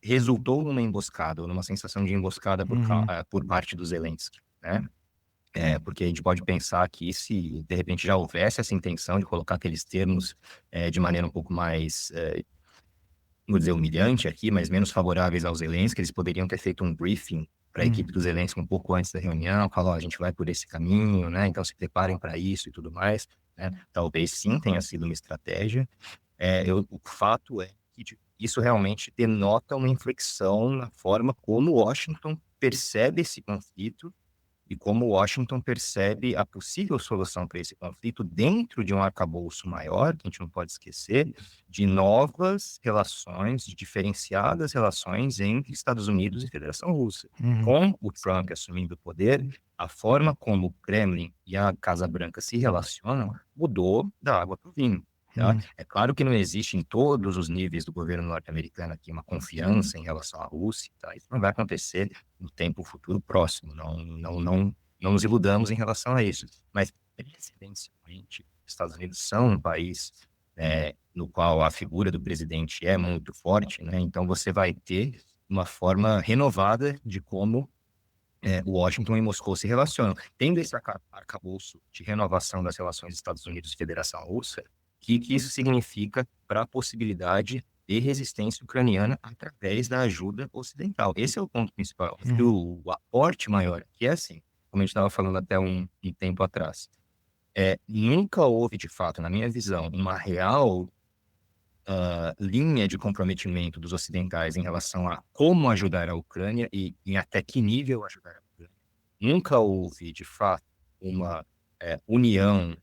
Speaker 2: resultou numa emboscada, ou numa sensação de emboscada
Speaker 1: Uhum.
Speaker 2: por parte do Zelensky, né? Porque a gente pode pensar que se de repente já houvesse essa intenção de colocar aqueles termos de maneira um pouco mais, vou dizer, humilhante aqui, mas menos favoráveis aos Zelensky, eles poderiam ter feito um briefing para a
Speaker 1: Uhum.
Speaker 2: equipe do Zelensky um pouco antes da reunião, falar, ó, a gente vai por esse caminho, né? Então se preparem para isso e tudo mais, né? Talvez sim tenha sido uma estratégia. O fato é que isso realmente denota uma inflexão na forma como Washington percebe esse conflito e como Washington percebe a possível solução para esse conflito dentro de um arcabouço maior, que a gente não pode esquecer, de novas relações, de diferenciadas relações entre Estados Unidos e Federação Russa. Com o Trump assumindo o poder, a forma como o Kremlin e a Casa Branca se relacionam mudou da água para o vinho. Tá? É claro que não existe em todos os níveis do governo norte-americano aqui uma confiança em relação à Rússia. Tá? Isso não vai acontecer no tempo futuro próximo. Não nos iludamos em relação a isso. Mas, presidencialmente, os Estados Unidos são um país no qual a figura do presidente é muito forte, né? Então você vai ter uma forma renovada de como Washington e Moscou se relacionam. Tendo esse arcabouço de renovação das relações Estados Unidos e Federação Russa, que isso significa para a possibilidade de resistência ucraniana através da ajuda ocidental. Esse é o ponto principal. O aporte maior, que é assim, como a gente estava falando até um tempo atrás, nunca houve, de fato, na minha visão, uma real linha de comprometimento dos ocidentais em relação a como ajudar a Ucrânia e em até que nível ajudar a Ucrânia. Nunca houve, de fato, uma união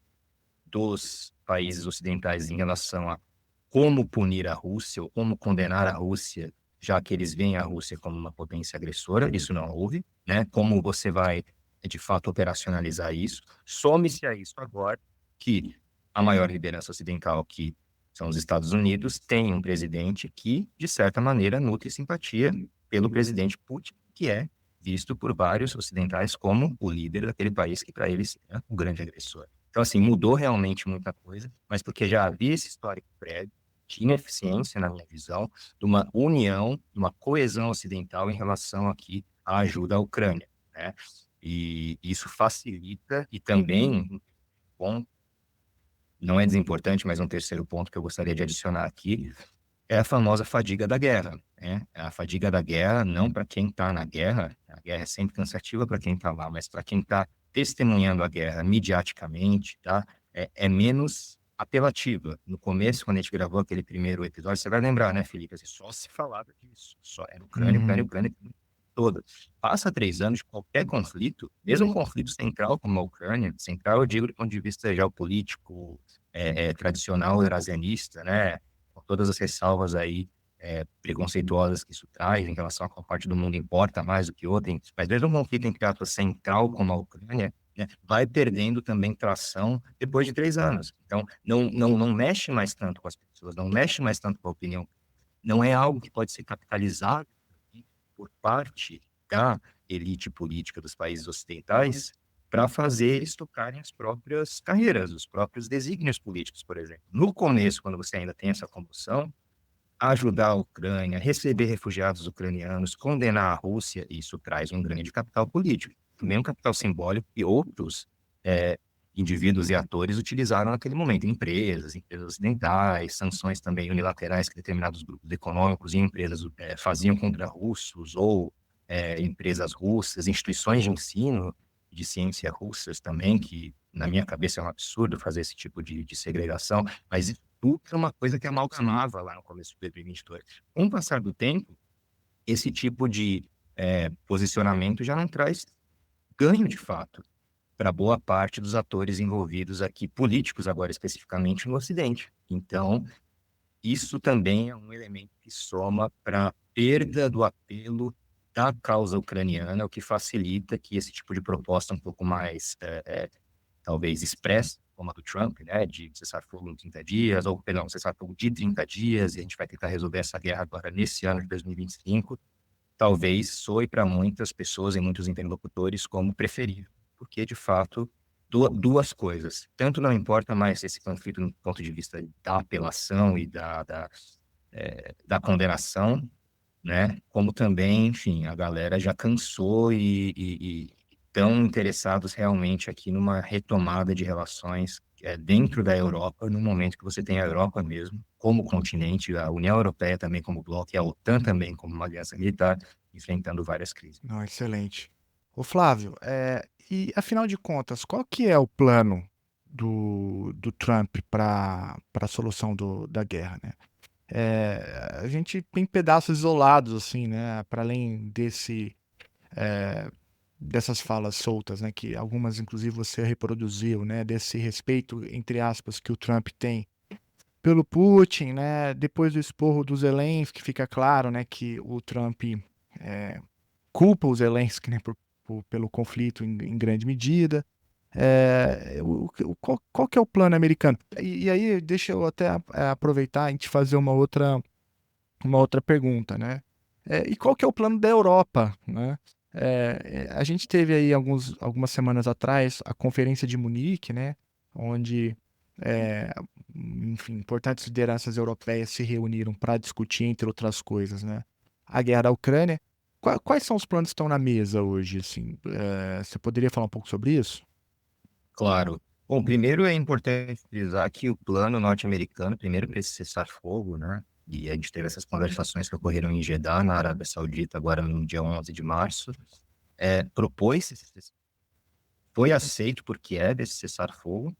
Speaker 2: dos países ocidentais em relação a como punir a Rússia ou como condenar a Rússia, já que eles veem a Rússia como uma potência agressora. Isso não houve, né? Como você vai, de fato, operacionalizar isso? Some-se a isso agora que a maior liderança ocidental, que são os Estados Unidos, tem um presidente que, de certa maneira, nutre simpatia pelo presidente Putin, que é visto por vários ocidentais como o líder daquele país que, para eles, é o grande agressor. Então, assim, mudou realmente muita coisa, mas porque já havia esse histórico prévio, tinha eficiência, na minha visão, de uma união, de uma coesão ocidental em relação aqui à ajuda à Ucrânia, né? E isso facilita, e também, bom, não é desimportante, mas um terceiro ponto que eu gostaria de adicionar aqui, é a famosa fadiga da guerra, né? A fadiga da guerra, não para quem está na guerra, a guerra é sempre cansativa para quem está lá, mas para quem está testemunhando a guerra midiaticamente, tá? É menos apelativa. No começo, quando a gente gravou aquele primeiro episódio, você vai lembrar, né, Felipe? Assim, só se falava disso, só era Ucrânia, Ucrânia toda. Passa 3 anos, qualquer conflito, mesmo um conflito central como a Ucrânia, central eu digo do ponto de vista geopolítico, tradicional eurasianista, né? Com todas as ressalvas aí preconceituosas que isso traz em relação a qual parte do mundo importa mais do que outra, mas mesmo um conflito entre aspas central como a Ucrânia, né, vai perdendo também tração depois de 3 anos. Então, não mexe mais tanto com as pessoas, não mexe mais tanto com a opinião. Não é algo que pode ser capitalizado por parte da elite política dos países ocidentais para fazer eles tocarem as próprias carreiras, os próprios desígnios políticos, por exemplo. No começo, quando você ainda tem essa comoção, ajudar a Ucrânia, receber refugiados ucranianos, condenar a Rússia, isso traz um grande capital político, também um capital simbólico que outros indivíduos e atores utilizaram naquele momento, empresas ocidentais, sanções também unilaterais que determinados grupos econômicos e empresas faziam contra russos ou empresas russas, instituições de ensino de ciência russas também, que na minha cabeça é um absurdo fazer esse tipo de segregação, mas isso tudo é uma coisa que amalgamava lá no começo de 2022. Com o passar do tempo, esse tipo de posicionamento já não traz ganho de fato para boa parte dos atores envolvidos aqui, políticos agora especificamente no Ocidente. Então, isso também é um elemento que soma para a perda do apelo da causa ucraniana, o que facilita que esse tipo de proposta um pouco mais, talvez, expressa, como a do Trump, né, de cessar fogo em 30 dias, ou, perdão, cessar fogo de 30 dias, e a gente vai tentar resolver essa guerra agora nesse ano de 2025, talvez soe para muitas pessoas e muitos interlocutores como preferível, porque, de fato, duas coisas. Tanto não importa mais esse conflito do ponto de vista da apelação e da condenação, né? Como também, enfim, a galera já cansou e estão interessados realmente aqui numa retomada de relações dentro da Europa, no momento que você tem a Europa mesmo como continente, a União Europeia também como bloco e a OTAN também como uma aliança militar, enfrentando várias crises.
Speaker 1: Não, excelente. Ô Flávio, e afinal de contas, qual que é o plano do Trump para a solução da guerra, né? A gente tem pedaços isolados, assim, né? Para além dessas falas soltas, né, que algumas inclusive você reproduziu, né, desse respeito, entre aspas, que o Trump tem pelo Putin, né, depois do esporro do Zelensky, fica claro, né, que o Trump eh, culpa o Zelensky, né, pelo conflito em grande medida. Qual que é o plano americano? E aí deixa eu até aproveitar e te fazer uma outra pergunta, né? E qual que é o plano da Europa, né? A gente teve aí algumas semanas atrás a Conferência de Munique, né? Onde, é, enfim, importantes lideranças europeias se reuniram para discutir, entre outras coisas, né? A guerra da Ucrânia. Quais são os planos que estão na mesa hoje, assim? Você poderia falar um pouco sobre isso?
Speaker 2: Claro. Bom, primeiro é importante frisar que o plano norte-americano, primeiro para esse cessar-fogo, né? E a gente teve essas conversações que ocorreram em Jeddah, na Arábia Saudita, agora no dia 11 de março, propôs, foi aceito por Kiev esse cessar-fogo,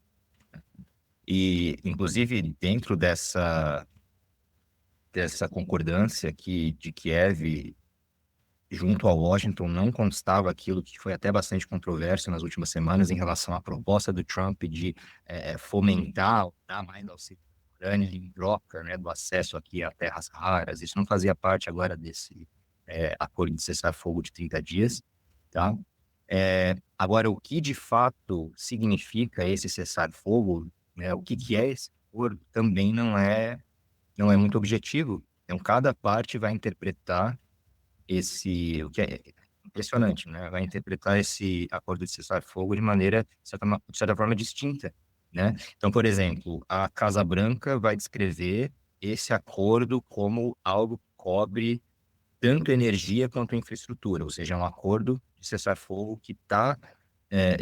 Speaker 2: e inclusive dentro dessa concordância de Kiev junto a Washington não constava aquilo que foi até bastante controverso nas últimas semanas em relação à proposta do Trump de fomentar, dar mais auxílio à Ucrânia em troca, né, do acesso aqui a terras raras. Isso não fazia parte agora desse acordo de cessar-fogo de 30 dias, tá? Agora, o que de fato significa esse cessar-fogo, né, o que é esse acordo, também não é muito objetivo. Então, cada parte vai interpretar o que é impressionante, né? Vai interpretar esse acordo de cessar-fogo de maneira, de certa forma, distinta, né? Então, por exemplo, a Casa Branca vai descrever esse acordo como algo que cobre tanto energia quanto infraestrutura, ou seja, é um acordo de cessar-fogo que está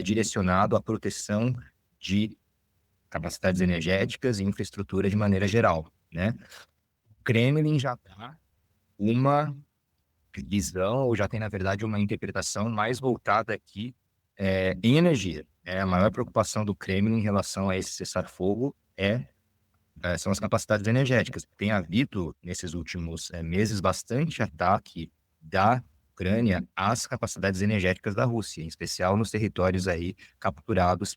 Speaker 2: direcionado à proteção de capacidades energéticas e infraestrutura de maneira geral, né? O Kremlin já dá uma visão, ou já tem, na verdade, uma interpretação mais voltada aqui em energia. A maior preocupação do Kremlin em relação a esse cessar-fogo são as capacidades energéticas. Tem havido, nesses últimos meses, bastante ataque da Ucrânia às capacidades energéticas da Rússia, em especial nos territórios aí capturados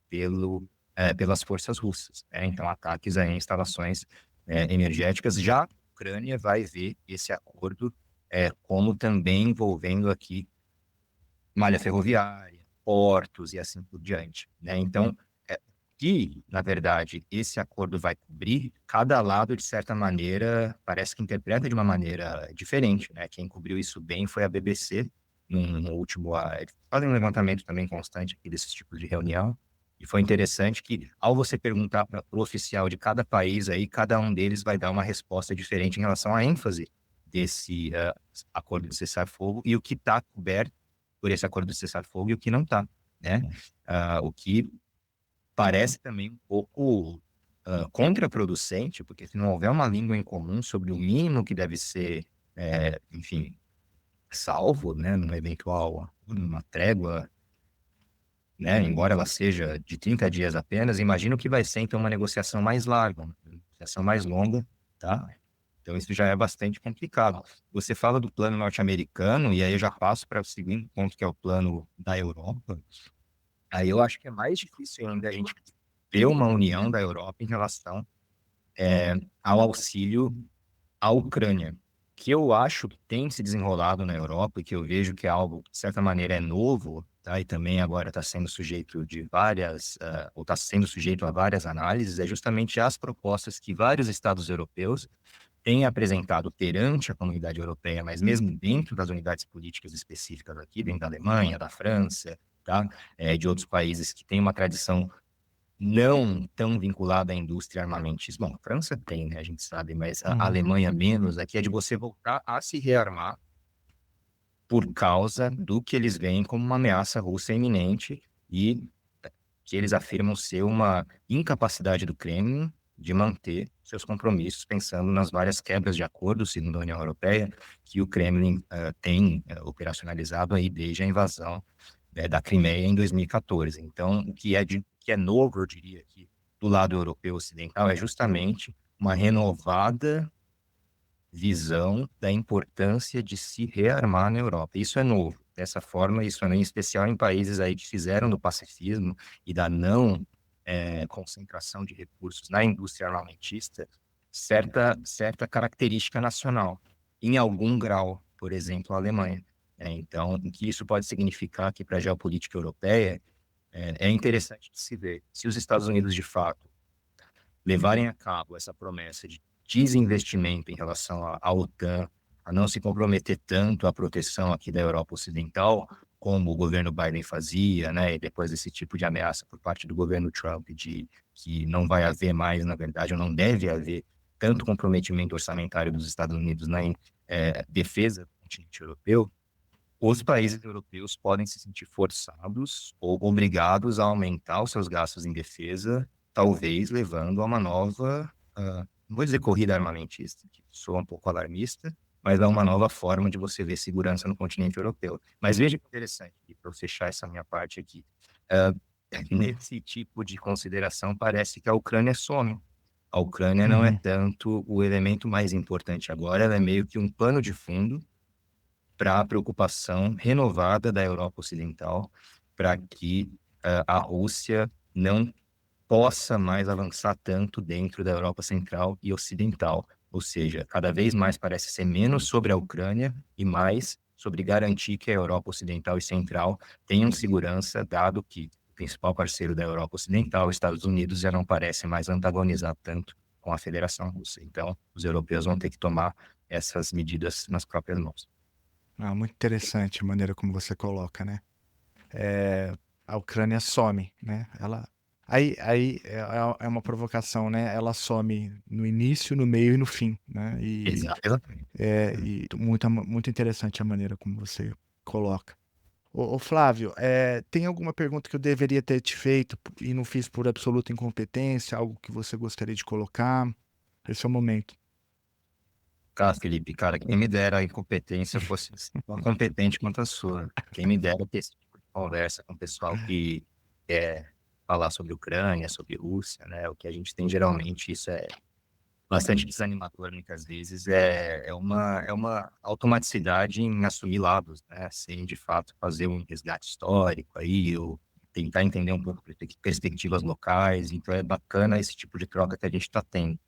Speaker 2: pelas forças russas. Então, ataques a instalações energéticas. Já a Ucrânia vai ver esse acordo como também envolvendo aqui malha ferroviária, portos e assim por diante, né? Então, que, na verdade, esse acordo vai cobrir, cada lado, de certa maneira, parece que interpreta de uma maneira diferente, né? Quem cobriu isso bem foi a BBC, no último... Eles fazem um levantamento também constante aqui desses tipos de reunião, e foi interessante que, ao você perguntar para o oficial de cada país, aí, cada um deles vai dar uma resposta diferente em relação à ênfase desse acordo de cessar-fogo e o que está coberto por esse acordo de cessar-fogo e o que não está, né? O que parece também um pouco contraproducente, porque se não houver uma língua em comum sobre o mínimo que deve ser, enfim, salvo, né, numa eventual uma trégua, né, embora ela seja de 30 dias apenas, imagino que vai ser, então, uma negociação mais larga, uma negociação mais longa, tá? Então, isso já é bastante complicado. Você fala do plano norte-americano, e aí eu já passo para o segundo ponto, que é o plano da Europa. Aí eu acho que é mais difícil ainda a gente ver uma união da Europa em relação ao auxílio à Ucrânia, que eu acho que tem se desenrolado na Europa e que eu vejo que é algo que, de certa maneira, é novo, tá? E também agora está sendo sujeito ou está sendo sujeito a várias análises, é justamente as propostas que vários estados europeus têm apresentado perante a comunidade europeia, mas mesmo dentro das unidades políticas específicas aqui, dentro da Alemanha, da França, tá? De outros países que têm uma tradição não tão vinculada à indústria armamentista. Bom, a França tem, né, a gente sabe, mas a Alemanha menos, aqui é de você voltar a se rearmar por causa do que eles veem como uma ameaça russa iminente e que eles afirmam ser uma incapacidade do Kremlin de manter seus compromissos, pensando nas várias quebras de acordos, segundo a União Europeia, que o Kremlin tem operacionalizado aí desde a invasão da Crimeia em 2014. Então, o que é novo, eu diria, aqui do lado europeu ocidental é justamente uma renovada visão da importância de se rearmar na Europa. Isso é novo. dessa forma, isso em especial em países aí que fizeram do pacifismo e da não concentração de recursos na indústria armamentista certa característica nacional, em algum grau, por exemplo, a Alemanha. Então, o que isso pode significar aqui para a geopolítica europeia é interessante de se ver. Se os Estados Unidos, de fato, levarem a cabo essa promessa de desinvestimento em relação à OTAN, a não se comprometer tanto à proteção aqui da Europa Ocidental, como o governo Biden fazia, né? E depois desse tipo de ameaça por parte do governo Trump de que não vai haver mais, na verdade, ou não deve haver tanto comprometimento orçamentário dos Estados Unidos na defesa do continente europeu, os países europeus podem se sentir forçados ou obrigados a aumentar os seus gastos em defesa, talvez levando a uma nova, não vou dizer corrida armamentista, que soa um pouco alarmista, mas a uma nova forma de você ver segurança no continente europeu. Mas veja que interessante, para eu fechar essa minha parte aqui, nesse tipo de consideração parece que a Ucrânia some. A Ucrânia não é tanto o elemento mais importante agora, ela é meio que um pano de fundo para a preocupação renovada da Europa Ocidental para que a Rússia não possa mais avançar tanto dentro da Europa Central e Ocidental. Ou seja, cada vez mais parece ser menos sobre a Ucrânia e mais sobre garantir que a Europa Ocidental e Central tenham segurança, dado que o principal parceiro da Europa Ocidental, os Estados Unidos, já não parece mais antagonizar tanto com a Federação Russa. Então, os europeus vão ter que tomar essas medidas nas próprias mãos.
Speaker 1: Muito interessante a maneira como você coloca, né? A Ucrânia some, né? Aí é uma provocação, né? Ela some no início, no meio e no fim, né?
Speaker 2: Exatamente.
Speaker 1: E muito interessante a maneira como você coloca. Ô Flávio, tem alguma pergunta que eu deveria ter te feito e não fiz por absoluta incompetência? Algo que você gostaria de colocar? Esse é o momento.
Speaker 2: Felipe, cara, quem me dera a incompetência fosse tão competente quanto a sua. Quem me dera ter esse tipo de conversa com o pessoal que quer falar sobre Ucrânia, sobre Rússia, né? O que a gente tem geralmente, isso é bastante desanimador muitas vezes, é uma automaticidade em assumir lados, né? Sem, de fato, fazer um resgate histórico aí, ou tentar entender um pouco perspectivas locais. Então é bacana esse tipo de troca que a gente está tendo.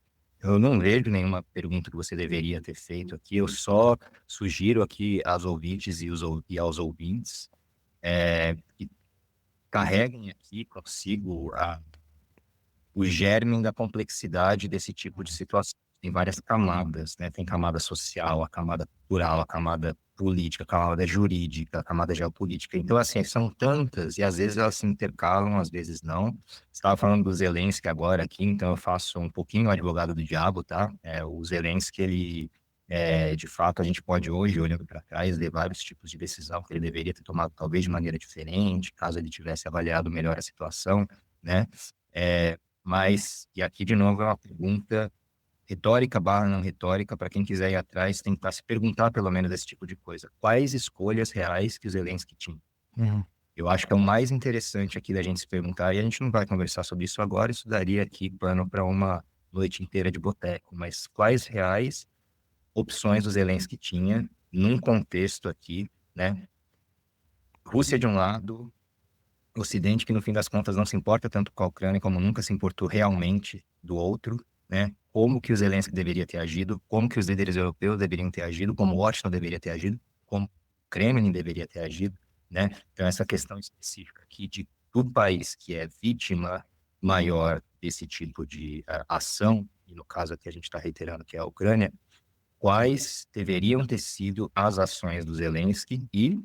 Speaker 2: Eu não vejo nenhuma pergunta que você deveria ter feito aqui, eu só sugiro aqui às ouvintes e aos ouvintes que carreguem aqui consigo o germe da complexidade desse tipo de situação. Tem várias camadas, né? Tem camada social, a camada cultural, a camada política, a camada jurídica, a camada geopolítica. Então, assim, são tantas e às vezes elas se intercalam, às vezes não. Você estava falando do Zelensky agora aqui, então eu faço um pouquinho o advogado do diabo, tá? O Zelensky, ele, de fato, a gente pode hoje, olhando para trás, ver vários tipos de decisão que ele deveria ter tomado talvez de maneira diferente, caso ele tivesse avaliado melhor a situação, né? Mas, e aqui de novo é uma pergunta retórica barra não retórica, para quem quiser ir atrás, tentar se perguntar pelo menos esse tipo de coisa. Quais escolhas reais que o Zelensky tinha? Eu acho que é o mais interessante aqui da gente se perguntar, e a gente não vai conversar sobre isso agora, isso daria aqui pano para uma noite inteira de boteco, mas quais reais opções o Zelensky tinha num contexto aqui, né? Rússia de um lado, Ocidente que no fim das contas não se importa tanto com a Ucrânia como nunca se importou realmente do outro, né? Como que o Zelensky deveria ter agido, como que os líderes europeus deveriam ter agido, como Washington deveria ter agido, como o Kremlin deveria ter agido, né? Então essa questão específica aqui do país que é vítima maior desse tipo de ação, e no caso aqui a gente está reiterando que é a Ucrânia, quais deveriam ter sido as ações do Zelensky e,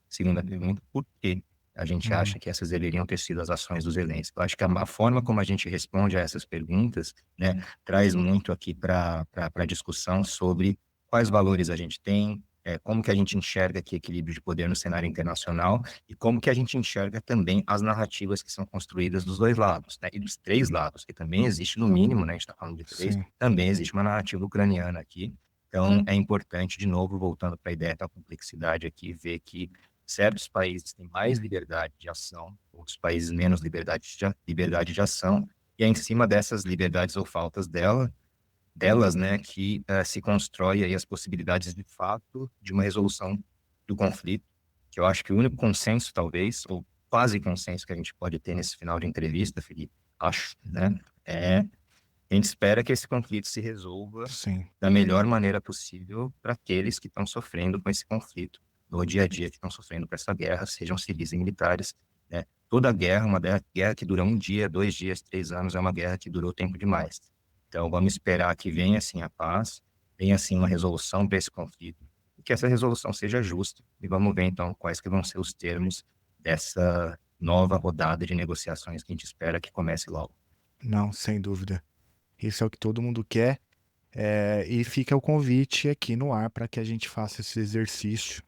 Speaker 2: segunda pergunta, por quê a gente acha que essas deveriam ter sido as ações do Zelensky? Eu acho que a forma como a gente responde a essas perguntas, né, traz muito aqui para a discussão sobre quais valores a gente tem, como que a gente enxerga aqui equilíbrio de poder no cenário internacional e como que a gente enxerga também as narrativas que são construídas dos dois lados, né, e dos três lados, que também existe no mínimo, né, a gente está falando de três, também existe uma narrativa ucraniana aqui. Então, é importante, de novo, voltando para a ideia da complexidade aqui, ver que certos países têm mais liberdade de ação, outros países menos liberdade de ação, e é em cima dessas liberdades ou faltas delas, né, que se constrói aí as possibilidades de fato de uma resolução do conflito, que eu acho que o único consenso, talvez, ou quase consenso que a gente pode ter nesse final de entrevista, Felipe, acho, né? A gente espera que esse conflito se resolva
Speaker 1: Sim.
Speaker 2: da melhor maneira possível para aqueles que estão sofrendo com esse conflito no dia a dia, que estão sofrendo com essa guerra, sejam civis e militares, né? Toda guerra, uma guerra que dura 1 dia, 2 dias, 3 anos, é uma guerra que durou tempo demais. Então, vamos esperar que venha, assim, a paz, venha, assim, uma resolução para esse conflito, e que essa resolução seja justa, e vamos ver, então, quais que vão ser os termos dessa nova rodada de negociações que a gente espera que comece logo.
Speaker 1: Não, sem dúvida. Isso é o que todo mundo quer. E fica o convite aqui no ar para que a gente faça esse exercício.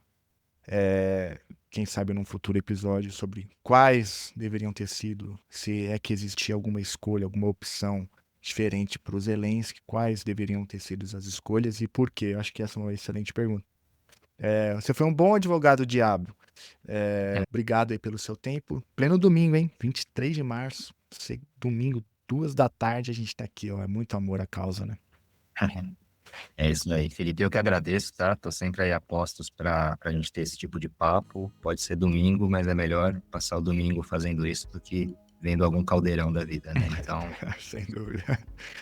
Speaker 1: Quem sabe num futuro episódio sobre quais deveriam ter sido, se é que existia alguma escolha, alguma opção diferente para o Zelensky, quais deveriam ter sido as escolhas e por quê. Eu acho que essa é uma excelente pergunta. Você foi um bom advogado diabo. Obrigado aí pelo seu tempo. Pleno domingo, hein? 23 de março. Domingo, 2 da tarde, a gente tá aqui, ó. É muito amor à causa, né?
Speaker 2: É isso aí, Felipe. Eu que agradeço, tá? Tô sempre aí a postos pra gente ter esse tipo de papo. Pode ser domingo, mas é melhor passar o domingo fazendo isso do que vendo algum caldeirão da vida, né? Então,
Speaker 1: Sem dúvida.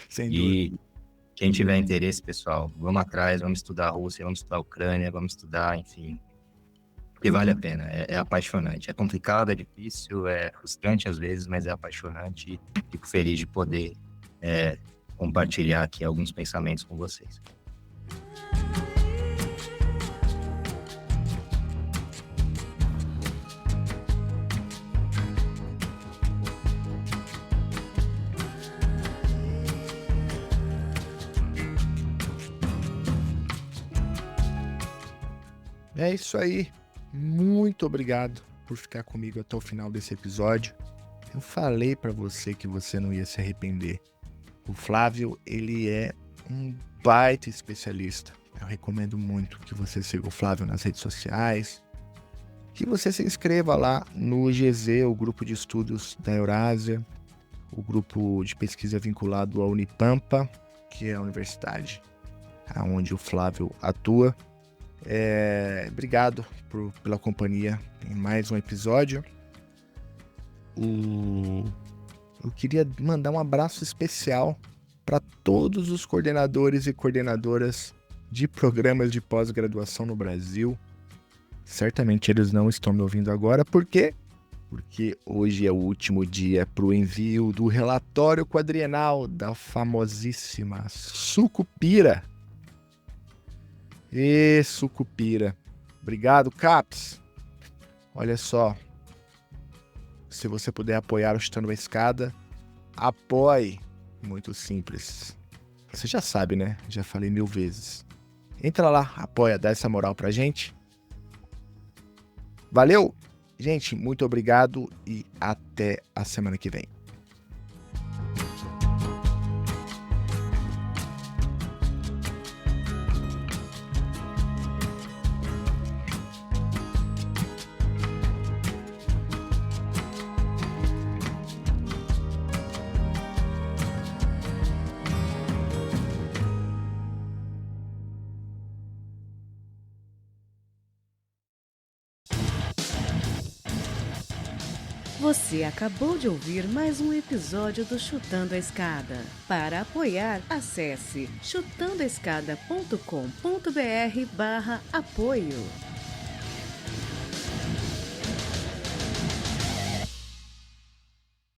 Speaker 1: Sem dúvida.
Speaker 2: e quem tiver interesse, pessoal, vamos atrás, vamos estudar a Rússia, vamos estudar a Ucrânia, vamos estudar, enfim. Porque vale a pena, é apaixonante. É complicado, é difícil, é frustrante às vezes, mas é apaixonante e fico feliz de poder compartilhar aqui alguns pensamentos com vocês.
Speaker 1: É isso aí. Muito obrigado por ficar comigo até o final desse episódio. Eu falei pra você que você não ia se arrepender. O Flávio, ele é um baita especialista. Eu recomendo muito que você siga o Flávio nas redes sociais, que você se inscreva lá no GZ, o grupo de estudos da Eurásia, o grupo de pesquisa vinculado à Unipampa, que é a universidade onde o Flávio atua. Obrigado pela companhia em mais um episódio. Eu queria mandar um abraço especial para todos os coordenadores e coordenadoras de programas de pós-graduação no Brasil. Certamente eles não estão me ouvindo agora, por quê? Porque hoje é o último dia para o envio do relatório quadrienal da famosíssima Sucupira. Sucupira. Obrigado, CAPES. Olha só. Se você puder apoiar o Chutando a Escada, apoie. Muito simples. Você já sabe, né? Já falei 1000 vezes. Entra lá, apoia, dá essa moral pra gente. Valeu! Gente, muito obrigado e até a semana que vem.
Speaker 4: Você acabou de ouvir mais um episódio do Chutando a Escada. Para apoiar, acesse chutandoaescada.com.br/apoio.